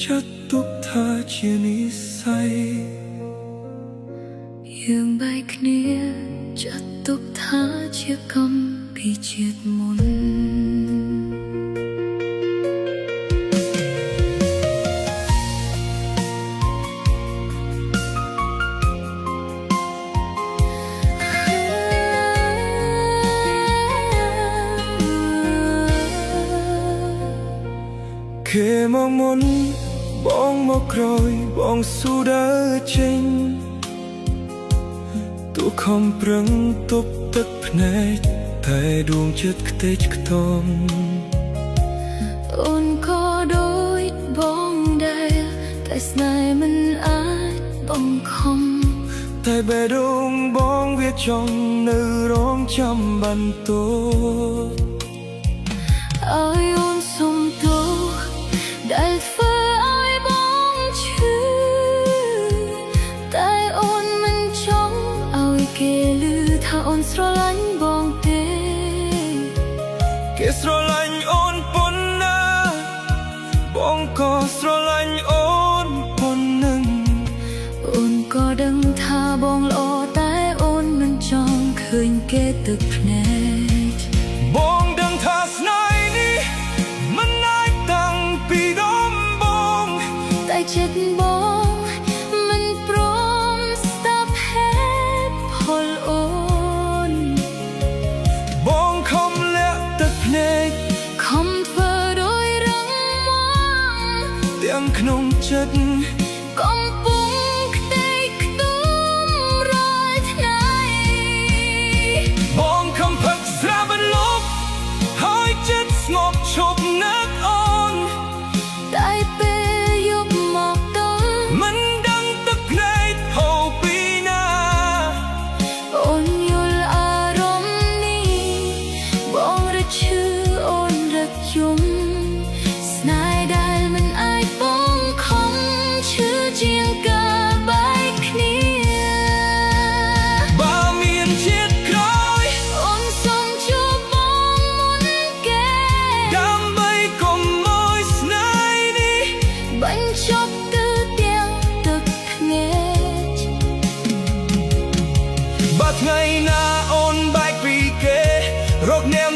ចាត់ទុកថាជានិស្ស័យយើងបែកគ្នាចាត់ទុកថាជាកម្មពីជាតិមុនគេមកមុនបងមកក្រោយបងស៊ូដើរចេញទូខំប្រឹងទប់ទឹកភ្នែកតែដួងចិត្តខ្ទេចខ្ទាំអូនក៏ដូចបងដែរតែស្នេហ៍មិនអាចបង្ខំតែបេះដូងបងវាចង់នៅរងចាំបន្ទោឲ្យអូនសុំទោសដែលធ្វើឲ្យបងឈឺតែអូនមិនចង់ឲ្យគេឮថាអូនស្រឡាញ់បងទេគេស្រឡាញ់អូនប៉ុណ្ណាបងក៏ស្រឡាញ់អូនប៉ុណ្ណឹងអូនក៏ដឹងថាបងល្អតែអូនមិនចង់ឃើញគេទឹកភ្នែកបងដឹងថាស្នេហ៍នេះមិនអាចតាំងពីដំបូងតែចិត្តបងមិនព្រមស្ដាប់ហេតុផលអូនបងខំលាក់ទឹកភ្នែកខំធ្វើដោយរឹងមាំទាំងក្នុងចិត្តកំពុងខ្ទេចខ្ទាំរាល់ថ្ងៃបងខំផឹកស្រាបលប់ហើយចិត្តស្ងប់ឈប់នឹកអូនតែពេលយប់មកដល់មិនដឹងទឹកភ្នែកហូរពីណាអូនយល់អារម្មណ៍នេះបងរត់ឈឺអូនរត់យំស្នេហ៍ដែលមិនអាចបងខំឈឺជាងការបែកគ្នាបើមានជាតិក្រោយអូនសូមជួបបងមុនគេដើម្បីកុំឲ្យស្នេហ៍នេះបញ្ចប់ទៅទាំងទឹកភ្នែកបើថ្ងៃណាអូនបែកពីគេរកអ្នក